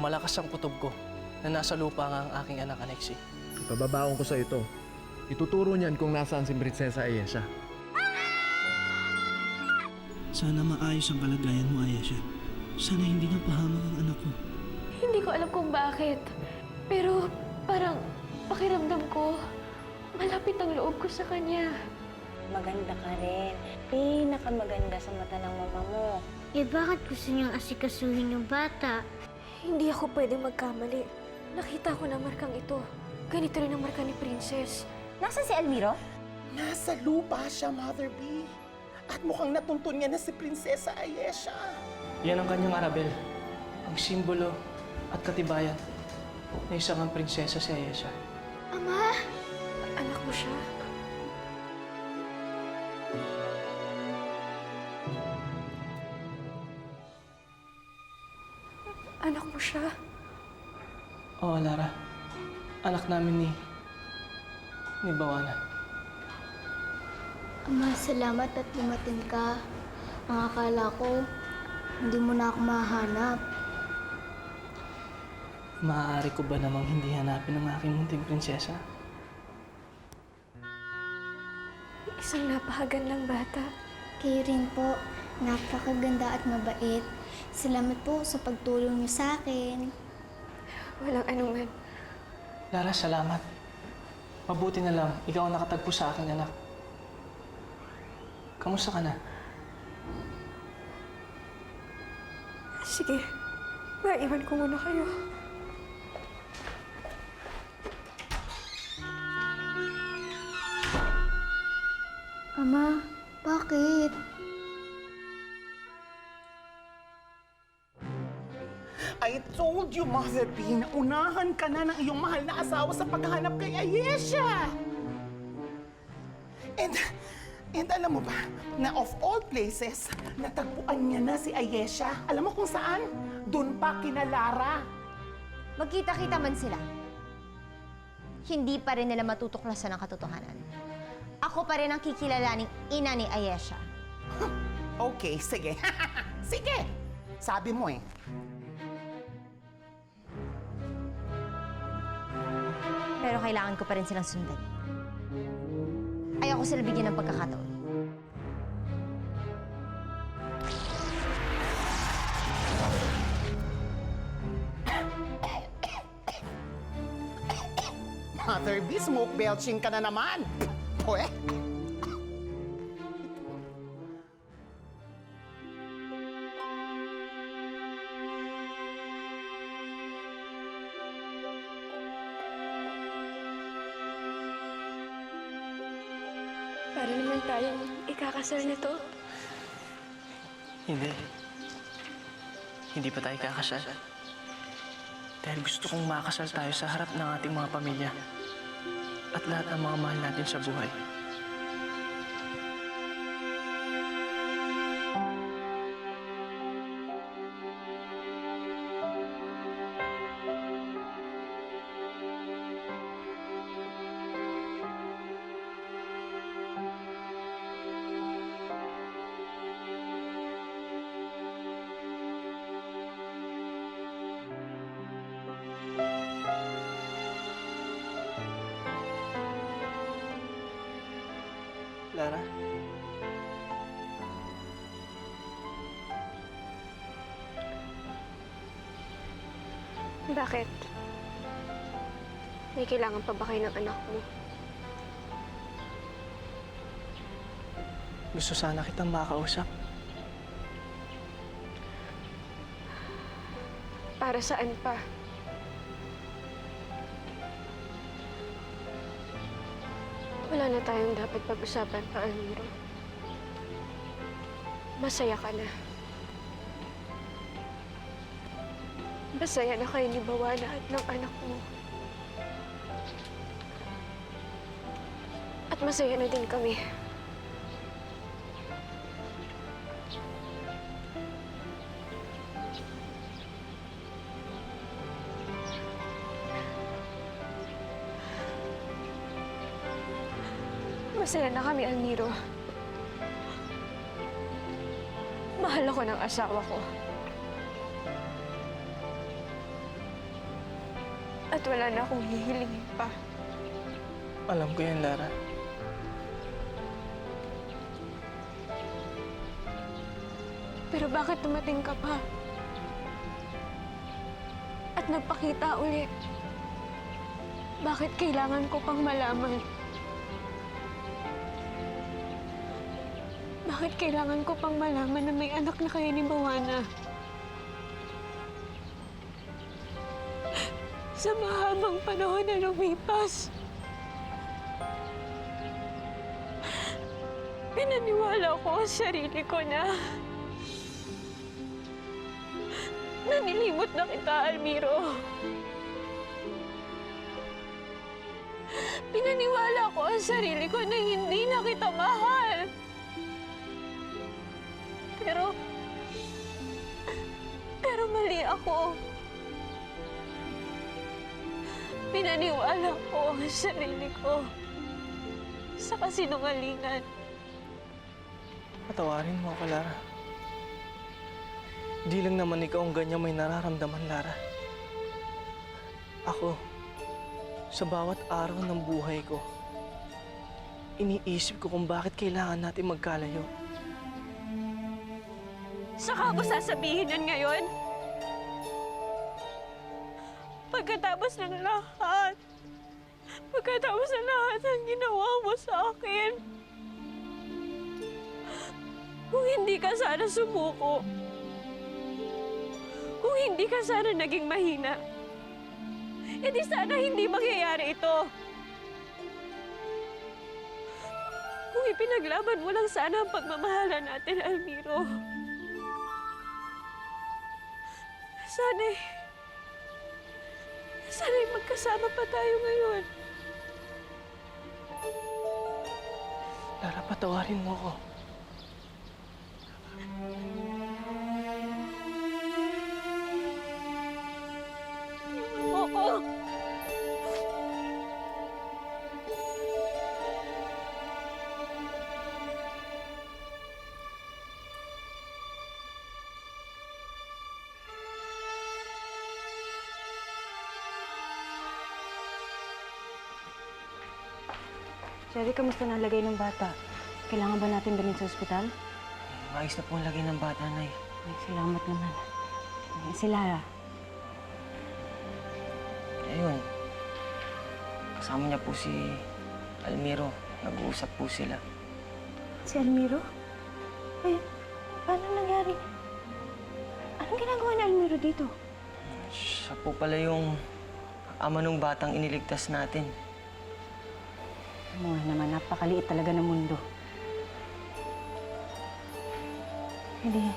malakas ang kutob ko na nasa lupa nga ang aking anak, Alexi. Ipababaon ko sa ito. Ituturo niyan kung nasaan si Prinsesa Ayesha. Sana maayos ang kalagayan mo, Ayesha. Sana hindi na pahamak ang anak ko. Hindi ko alam kung bakit. Pero parang pakiramdam ko, malapit ang loob ko sa kanya. Maganda ka rin. Pinakamaganda sa mata ng mama mo. Eh bakit gusto niyang asikasuhin yung bata? Hindi ako pwedeng magkamali. Nakita ko na markang ito. Ganito rin ang marka ni Princess. Nasaan si Almiro? Nasa lupa siya, Mother B. At mukhang natuntun niya na si Prinsesa Ayesha. Yan ang kanyang arabel, ang simbolo at katibayan na isang ang prinsesa si Ayesha. Ama! Anak mo siya? Anak mo siya? Oo, Lara. Anak namin ni Bawana. Ama, salamat at dumating ka. Ang akala ko, hindi mo na ako mahanap. Maaari ko ba namang hindi hanapin ang aking munting prinsesa? Isang napakagandang bata. Kayo rin po, napakaganda at mabait. Salamat po sa pagtulong niyo sa akin. Walang anuman. Lara, salamat. Mabuti na lang, ikaw ang nakatagpo sa aking anak. Kamusta ka na? Sige, maiwan ko muna kayo. Ama, bakit? I told you, Mother B, na unahan ka na ng iyong mahal na asawa sa paghahanap kay Ayesha. And alam mo ba, na of all places, natagpuan niya na si Ayesha. Alam mo kung saan? Doon pa kina Lara. Magkita-kita man sila. Hindi pa rin nila matutuklasan ang katotohanan. Ako pa rin ang kikilalaning ina ni Ayesha. Okay, sige. Sige! Sabi mo eh. Pero kailangan ko pa rin silang sundan. Ayoko sila bigyan ng pagkakataon. Mother B, smoke belching ka na naman. Pwe. Para naman tayong ikakasal nito. Hindi. Hindi pa tayo kakasal. Dahil gusto kong makasal tayo sa harap ng ating mga pamilya at lahat ng mga mahal natin sa buhay. Lara? Bakit? May kailangan pa ba kayo ng anak mo? Gusto sana kitang makausap. Para saan pa? Wala na tayong dapat pag-usapan pa, Almiro. Masaya ka na. Masaya na kayo ni Bawana at ng anak mo. At masaya na din kami. Masaya na kami, Almiro. Mahal ako ng asawa ko. At wala na akong hihilingin pa. Alam ko yan, Lara. Pero bakit dumating ka pa? At nagpakita ulit? Bakit kailangan ko pang malaman? Bakit kailangan ko pang malaman na may anak na kayo ni Bawana? Sa mahabang panahon na lumipas, pinaniwala ko ang sarili ko na nilimot na kita, Almiro. Pinaniwala ko ang sarili ko na hindi na kita mahal. Pero mali ako. Pinaniwala ko ang sarili ko sa kasinungalingan. Patawarin mo ako, Lara. Di lang naman ikaw ang ganyan may nararamdaman, Lara. Ako, sa bawat araw ng buhay ko, iniisip ko kung bakit kailangan natin magkalayo. Saka mo sasabihin yan ngayon? Pagkatapos ng lahat ng ginawa mo sa akin, kung hindi ka sana sumuko, kung hindi ka sana naging mahina, edi sana hindi mangyayari ito. Kung ipinaglaban mo lang sana ang pagmamahalan natin, Almiro, sana'y magkasama pa tayo ngayon. Lara, patawarin mo ako. Oo. Jerry, kamusta na ang lagay ng bata? Kailangan ba natin dalhin sa ospital? Maayos na po ang lagay ng bata, Nay. Ay, salamat naman. Ay, si Lara. Ayun. Kasama niya po si Almiro. Nag-uusap po sila. Si Almiro? Ay, paano nangyari? Anong ginagawa ni Almiro dito? Siya po pala yung ama nung batang iniligtas natin. Ano nga naman, napakaliit talaga ng mundo. Hindi.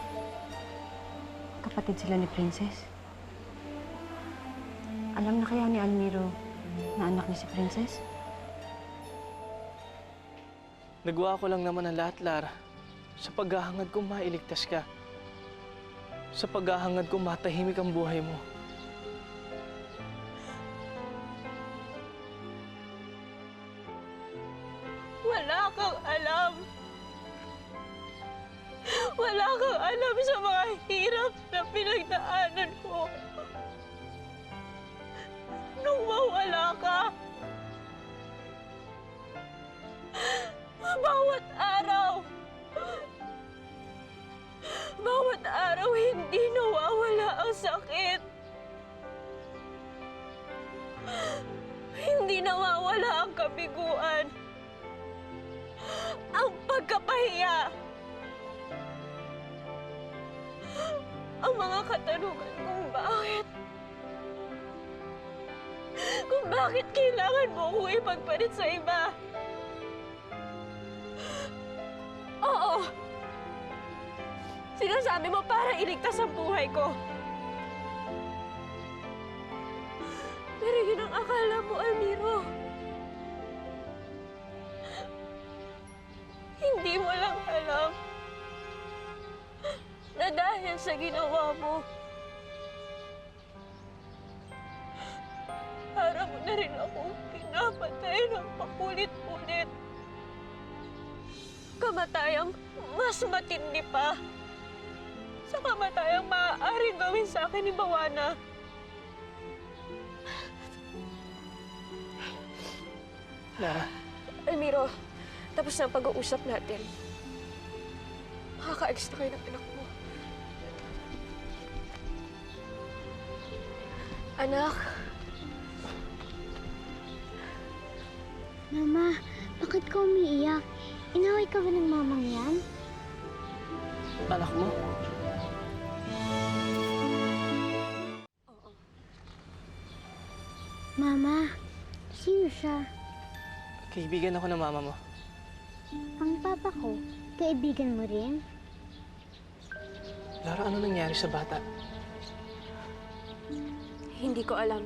Kapatid sila ni Princess. Alam na kaya ni Almiro na anak niya si Princess? Nagawa ko lang naman ang lahat, Lara. Sa paghahangad kong mailigtas ka. Sa paghahangad kong matahimik ang buhay mo. Wala kang alam. Wala kang alam sa mga hirap na pinagdaanan ko. Nung mawala ka, bawat araw hindi nawawala ang sakit. Hindi nawawala ang kabiguan. Ang pagkapahiya. Ang mga katanungan kung bakit kailangan mo akong ipagpalit sa iba. Oo. Sinasabi mo para iligtas ang buhay ko. Pero yun ang akala mo, Almiro. Hindi mo lang alam na dahil sa ginawa mo, para mo na rin akong pinapatay ng paulit-ulit. Kamatayang mas matindi pa sa kamatayang maaaring gawin sa akin ni Bawana. Lara, Almiro, tapos na ang pag-uusap natin. Makaka-ex na kayo ng anak mo. Anak, Mama, bakit ka umiiyak? Inaway ka ba ng mamang yan? anak mo? Mama, sino siya? Kaibigan ako ng mama mo. Ang papa ko, kaibigan mo rin? Lara, ano nangyari sa bata? hindi ko alam.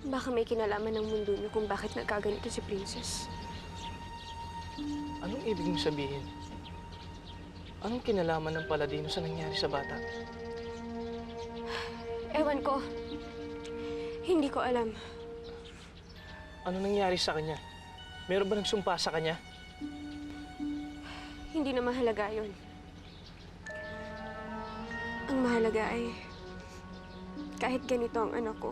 Baka may kinalaman ng mundo niyo kung bakit nagkaganito si Princess. Anong ibig mong sabihin? Anong kinalaman ng Paladino sa nangyari sa bata? Ewan ko. Hindi ko alam. Ano nangyari sa kanya? Meron ba nagsumpa sa kanya? Hindi na mahalaga yun. Ang mahalaga ay kahit ganito ang anak ko,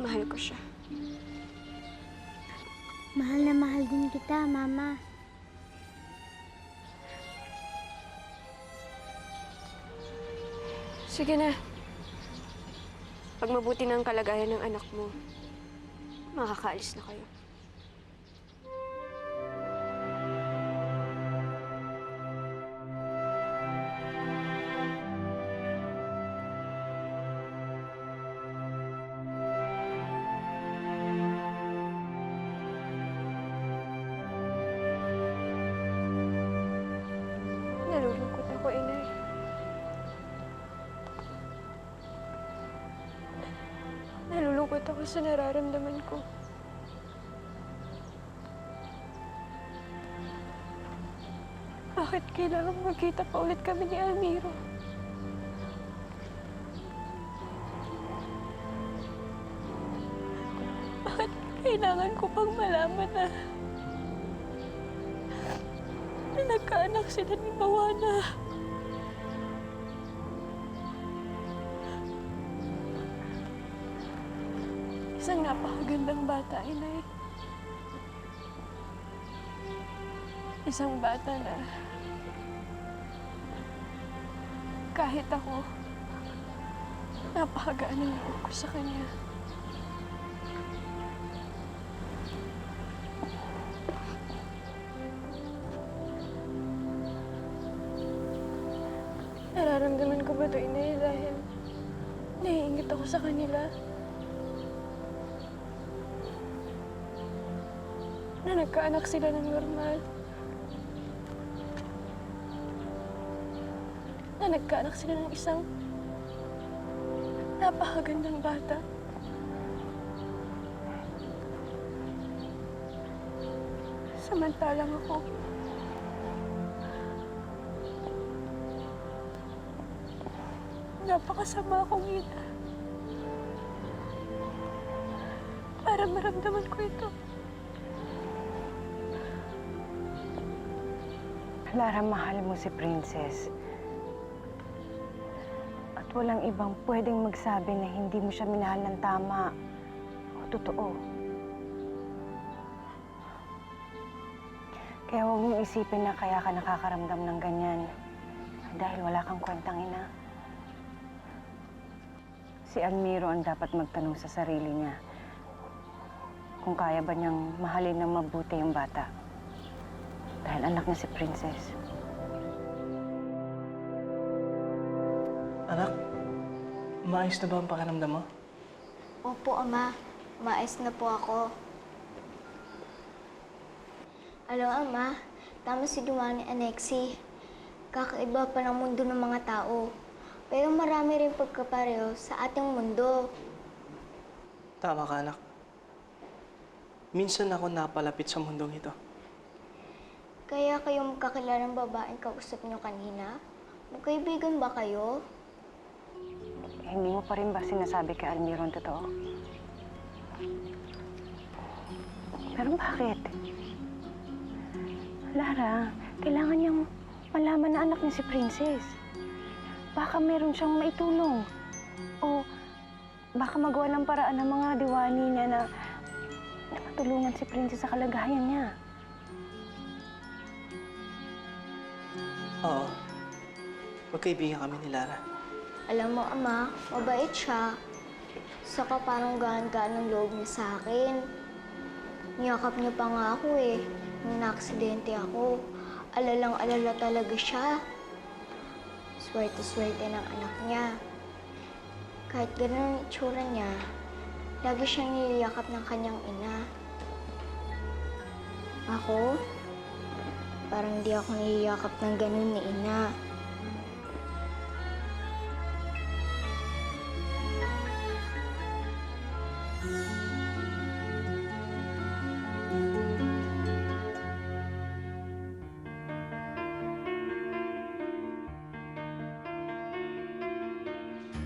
mahal ko siya. Mahal na mahal din kita, Mama. Sige na. Pag mabuti na ang kalagayan ng anak mo, makakaalis na kayo. Nalulungkot ako, Inay. Nalulungkot ako sa nararamdaman ko. Bakit kailangan magkita pa ulit kami ni Almiro? Bakit kailangan ko pang malaman na nagkaanak sila ni Bawana? Isang napakagandang bata, Inay. Isang bata na kahit ako, napakagaan ang loob ko sa kanya. Nararamdaman ko ba ito, Inay, dahil naiingit ako sa kanila? Na nagkaanak sila ng normal. Na nagkaanak sila ng isang napakagandang bata. Samantalang ako, napakasama akong ina. Para maramdaman ko ito. Lara, mahal mo si Princess. At walang ibang pwedeng magsabi na hindi mo siya minahal ng tama o totoo. Kaya huwag mong isipin na kaya ka nakakaramdam ng ganyan dahil wala kang kwentang ina. Si Almiro ang dapat magtanong sa sarili niya kung kaya ba niyang mahalin ng mabuti yung bata. Dahil anak niya si Princess. Anak, maayos na ba ang pakiramdam mo? Opo, Ama. Maayos na po ako. Alam, Ama, tama si ginawa ni Anexi. Kakaiba pa ng mundo ng mga tao. Pero marami rin pagkapareho sa ating mundo. Tama ka, anak. Minsan ako napalapit sa mundong ito. Kaya kayo magkakilalang babaeng kausap niyo kanina? Magkaibigan ba kayo? Hindi mo pa rin ba sinasabi kay Almiro ang totoo? Pero bakit? Lara, kailangan niyang malaman na anak niya si Princess. Baka meron siyang maitulong. O baka magawa ng paraan ng mga diwani niya na matulungan si Princess sa kalagayan niya. Oo. Magkaibigan kami ni Lara. Alam mo, Ama, mabait siya. Saka parang gaan-gaan ang loob niya sa akin. Niyakap niya pa nga ako eh. Nung na-aksidente ako, alalang-alala talaga siya. Swerte-swerte ng anak niya. Kahit ganun ang itsura niya, lagi siyang niliyakap ng kanyang ina. Ako, parang di ako niliyakap ng ganun ni ina.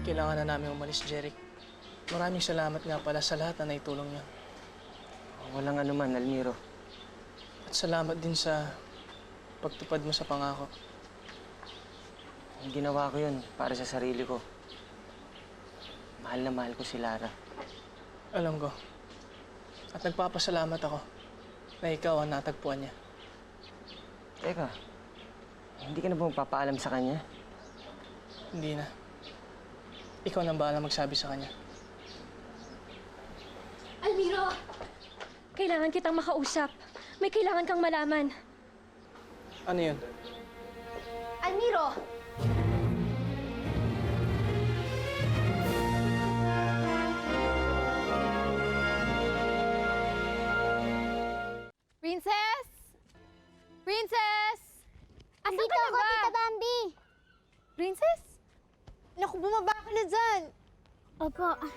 Kailangan na namin umalis, Jeric. Maraming salamat nga pala sa lahat na naitulong niyo. Walang anuman, Almiro. At salamat din sa pagtupad mo sa pangako. Ginawa ko yun para sa sarili ko. Mahal na mahal ko si Lara. Alam ko. At nagpapasalamat ako na ikaw ang natagpuan niya. Teka, hindi ka na ba magpapaalam sa kanya? Hindi na. Ikaw nang bahala magsabi sa kanya. Almiro! Kailangan kitang makausap. May kailangan kang malaman. Ano yun? Almiro! Princess! Princess! Asan ka na ba? Tita Bambi! Princess? Naku, bumaba ka na dyan. Opo. Ano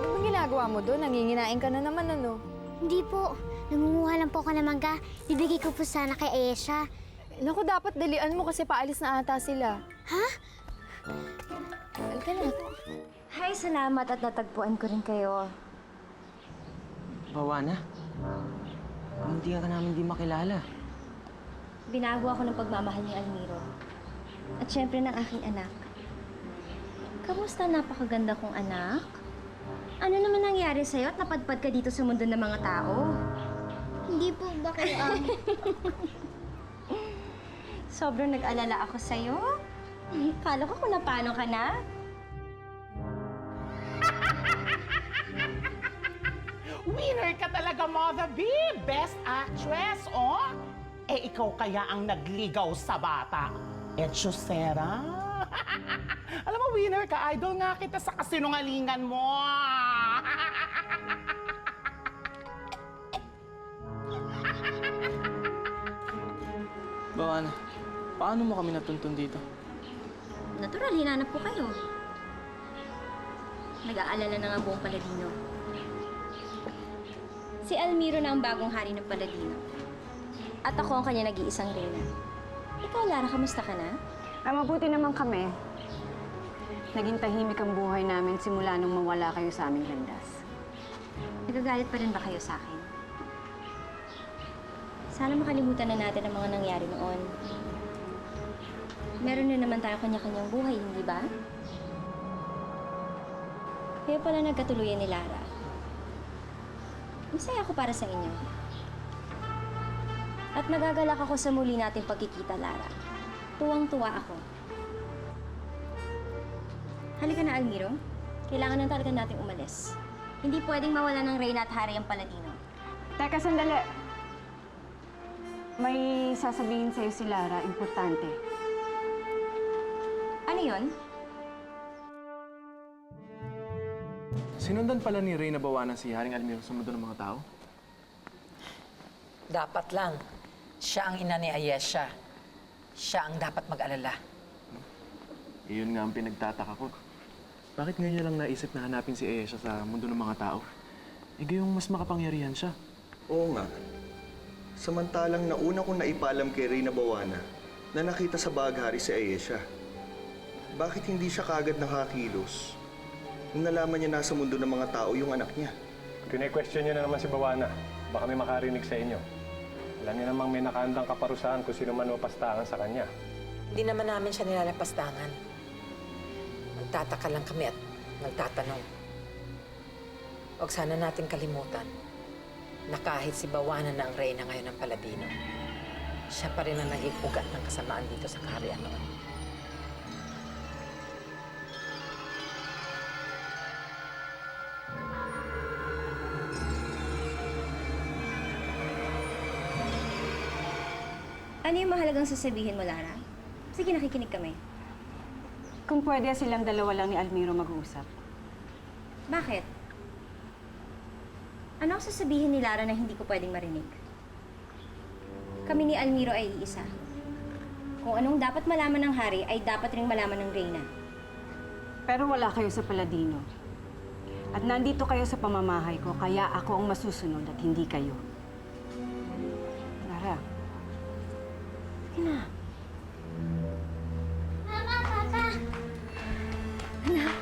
bang ginagawa mo doon? Nanginginain ka na naman, ano? Hindi po. Nangunguha lang po ako ng mangga. Bibigay ko po sana kay Aisha. Naku, dapat dalian mo kasi paalis na ata sila. Ha? Halika na. Hi, salamat at natagpuan ko rin kayo. Bawana? Hindi ka namin di makilala. Binago ako ng pagmamahal ni Almiro. At syempre ng aking anak. Kamusta napakaganda kong anak? Ano naman nangyari sa'yo at napadpad ka dito sa mundo ng mga tao? Hindi po ba kayo Sobrang nag-alala ako sa'yo. Kala ko kung napano ka na. Winner ka talaga, Mother B! Best Actress, oh! Eh, ikaw kaya ang nagligaw sa bata. Etchosera? Alam mo, winner ka. Idol nga kita sa kasinungalingan mo. Bawana, paano mo kami natuntun dito? Natural, hinanap ko kayo. Nag-aalala na nga buong Paladino. Si Almiro na ang bagong hari ng Paladino. At ako ang kanya nag-iisang reyna. Ikaw, Lara, kamusta ka na? Mabuti naman kami. Naging tahimik ang buhay namin simula nung mawala kayo sa aming landas. Nagagalit pa rin ba kayo sa akin? Sana makalimutan na natin ang mga nangyari noon. Meron na naman tayo kanya-kanyang buhay, hindi ba? Kaya pala nagkatuluyan ni Lara. Masaya ako para sa inyo. At nagagalak ako sa muli nating pagkikita, Lara. Tuwang-tuwa ako. Halika na, Almiro. Kailangan na talaga nating umalis. Hindi pwedeng mawala ng reyna at hari ang Paladino. Teka, sandali. May sasabihin sa'yo si Lara, importante. Ano yun? Sinundan pala ni Reyna Bawana si Haring Almiro sa mundo ng mga tao? Dapat lang. Siya ang ina ni Ayesha. Siya ang dapat mag-alala. Iyon nga ang pinagtataka ko. Bakit ngayon niya lang naisip na hanapin si Ayesha sa mundo ng mga tao? Gayong mas makapangyarihan siya. Oo nga. Samantalang nauna kong naipalam kay Reyna Bawana na nakita sa baghari si Ayesha. Bakit hindi siya kagad nakakilos nung nalaman niya nasa mundo ng mga tao yung anak niya? Kine-question niyo na naman si Bawana. Baka may makarinig sa inyo. Alam niyo namang may nakahandang kaparusahan kung sino man mapastangan sa kanya. Hindi naman namin siya nilalapastangan. Nagtataka lang kami at nagtatanong. Huwag sana natin kalimutan na kahit si Bawana na ang reyna ngayon ng Paladino, siya pa rin ang naging ugat ng kasamaan dito sa kaharian noon. Ano yung mahalagang sasabihin mo, Lara? Sige, nakikinig kami. Kung pwede silang dalawa lang ni Almiro mag-uusap. Bakit? Ano ang sasabihin ni Lara na hindi ko pwedeng marinig? Kami ni Almiro ay iisa. Kung anong dapat malaman ng hari ay dapat ring malaman ng Reyna. Pero wala kayo sa Paladino. At nandito kayo sa pamamahay ko, kaya ako ang masusunod at hindi kayo. Lara. Sige na. Mama, Papa! Anak.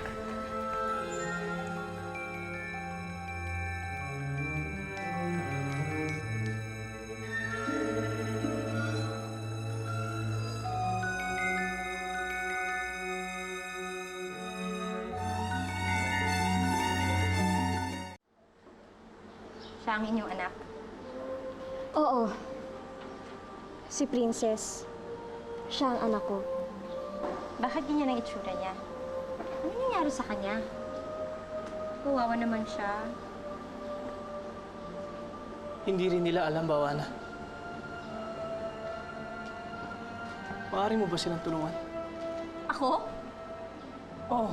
Siya ang inyong anak. Oo. Si Princess. Siya ang anak ko. Bakit ganyan ang itsura niya? Ano nangyari sa kanya? Kawawa naman siya. Hindi rin nila alam, Bawana. Maaari mo ba silang tulungan? Ako? Oo.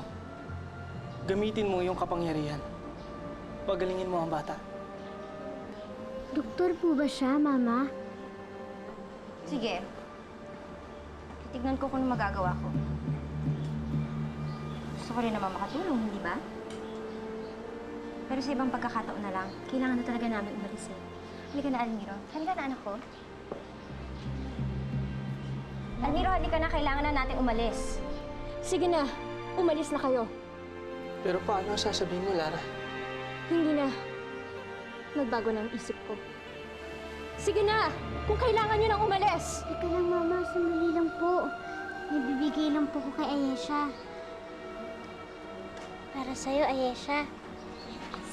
Gamitin mo yung kapangyarihan. Pagalingin mo ang bata. Doktor po ba siya, Mama? Sige. Titignan ko kung ano magagawa ko. Gusto ko rin naman makatulong, hindi ba? Pero sa ibang pagkakataon na lang, kailangan na talaga namin umalis eh. Halika na, Almiro. Halika na, anak ko. Almiro, halika na. Kailangan na natin umalis. Sige na. Umalis na kayo. Pero paano ang sasabihin mo, Lara? Hindi na. Nagbago na ang isip ko. Sige na! Kung kailangan nyo nang umalis! Teka lang, Mama. Sandali lang po. Nabibigay lang po ko kay Ayesha. Para sa'yo, Ayesha.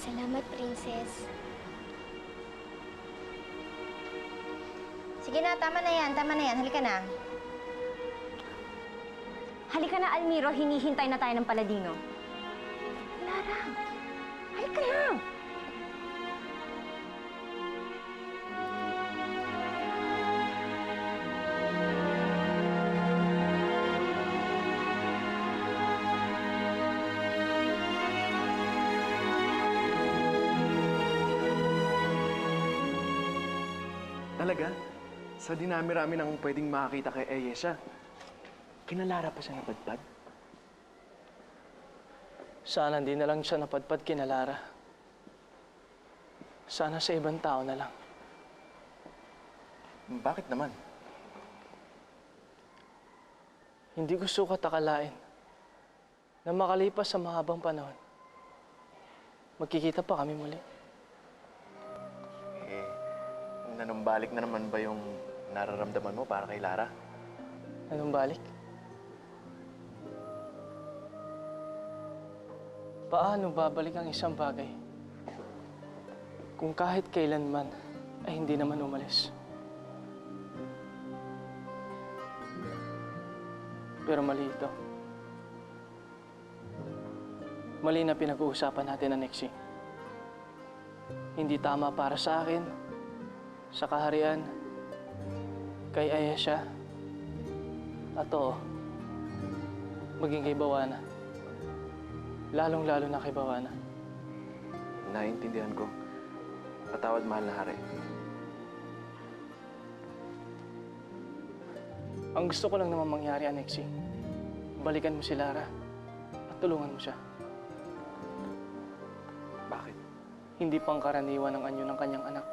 Salamat, Princess. Sige na, tama na yan. Tama na yan. Halika na. Halika na, Almiro. Hinihintay na tayo ng Paladino. Lara! Halika na! Talaga? Sa dinami-rami ng pwedeng makakita kay Ayesha, kinalara pa siya napadpad? Sana hindi na lang siya napadpad kina Lara. Sana sa ibang tao na lang. Bakit naman? Hindi ko sukat akalain na makalipas sa mahabang panahon, magkikita pa kami muli. Nanumbalik na naman ba yung nararamdaman mo para kay Lara? Anong balik? Paano babalik ang isang bagay kung kahit kailanman ay hindi naman umalis? Pero mali ito. Mali na pinag-uusapan natin na Nexie. Hindi tama para sa akin, sa kaharian, kay Ayesha, at oo, maging kay Bawana. Lalong-lalo na kay Bawana. Naiintindihan ko. Patawad, mahal na hari. Ang gusto ko lang naman mangyari, Anexie, balikan mo si Lara at tulungan mo siya. Bakit? Hindi pangkaraniwan ang anyo ng kanyang anak.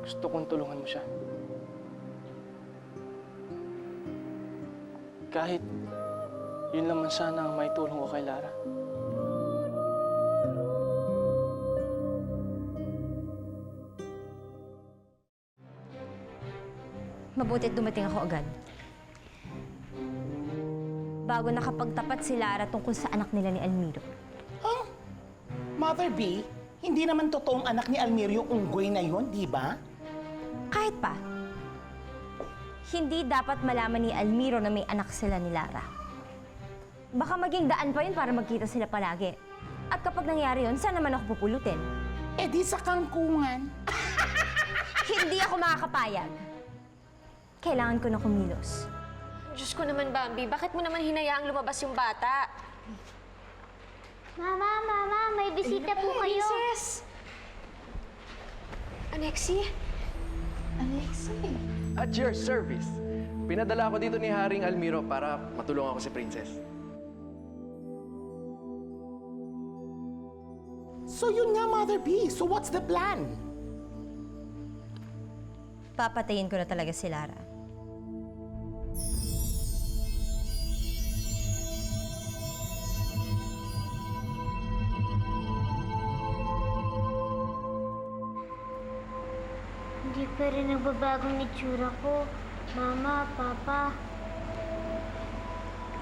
Gusto kong tulungan mo siya. Kahit yun naman sana ang may tulong ko kay Lara. Mabuti at dumating ako agad. bago nakapagtapat si Lara tungkol sa anak nila ni Almiro. Huh? Mother B, hindi naman totoong anak ni Almiro yung unggoy na yon, di ba? Kahit pa, hindi dapat malaman ni Almiro na may anak sila ni Lara. Baka maging daan pa yun para magkita sila palagi. At kapag nangyari yun, saan naman ako pupulutin? Eh di sa kangkungan. Hindi ako makakapayag. Kailangan ko na kumilos. Diyos ko naman, Bambi, bakit mo naman hinayaang lumabas yung bata? Mama, may bisita po kayo. Princess! Alexi? At your service. Pinadala ako dito ni Haring Almiro para matulungan ako si Princess. So yun nga, Mother B. So what's the plan? Papatayin ko na talaga si Lara. Hindi pa rin nagbabagong itsura ko. Mama, Papa.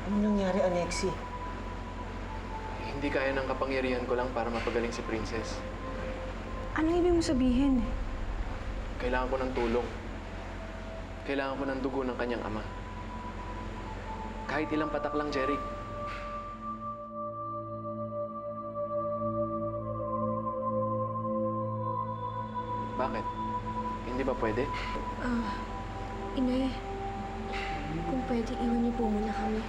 Ano nangyari, Alexi? Hindi kaya ng kapangyarihan ko lang para mapagaling si Princess. Anong ibig mo sabihin? Kailangan ko ng tulong. Kailangan ko ng dugo ng kanyang ama. Kahit ilang patak lang, Jeric. Bakit? Hindi ba pwede? Inay, kung pwede, iwan niyo po muna kami.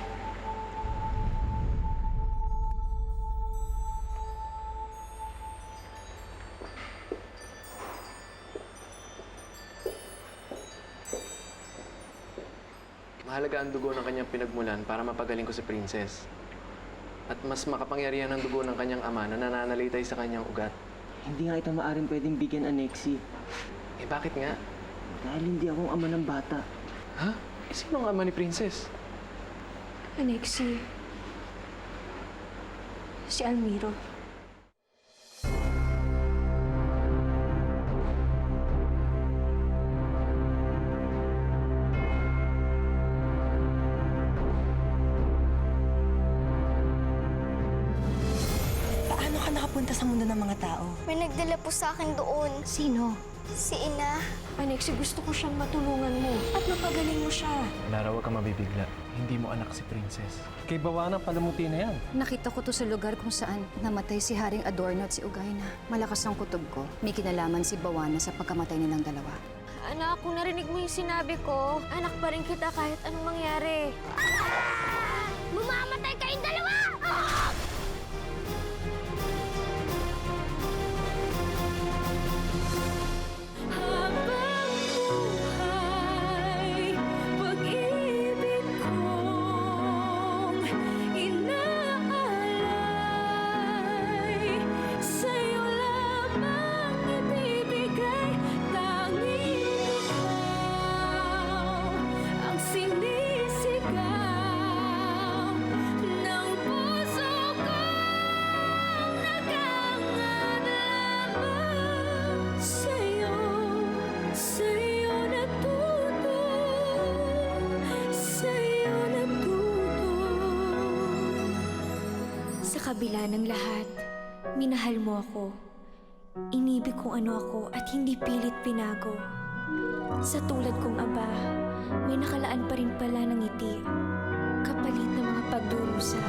Mahalaga ang dugo ng kanyang pinagmulan para mapagaling ko si Princess. At mas makapangyarihan ang dugo ng kanyang ama na nananalitay sa kanyang ugat. Hindi nga ito maaaring pwedeng bigyan, Alexi. Eh bakit nga? Dahil hindi akong ama ng bata. Ha? Eh sino ang ama ni Princess? Alexi, si Almiro. Paano ka nakapunta sa mundo ng mga tao? May nagdala po sa akin doon. Sino? Si Ina. Alexi, gusto ko siyang matulungan mo at mapagaling mo siya. Lara, huwag kang mabibigla. Hindi mo anak si Princess. Kay Bawana, palamuti na yan. Nakita ko to sa lugar kung saan namatay si Haring Adorno at si Ugayna. Malakas ang kutob ko. May kinalaman si Bawana sa pagkamatay nilang dalawa. Anak, kung narinig mo yung sinabi ko, anak pa rin kita kahit anong mangyari. Mamamatay kayong dalawa! Sa kabila ng lahat, minahal mo ako. Inibig kung ano ako at hindi pilit pinago. Sa tulad kong aba, may nakalaan pa rin pala ng ngiti, kapalit ng mga pagdurusa.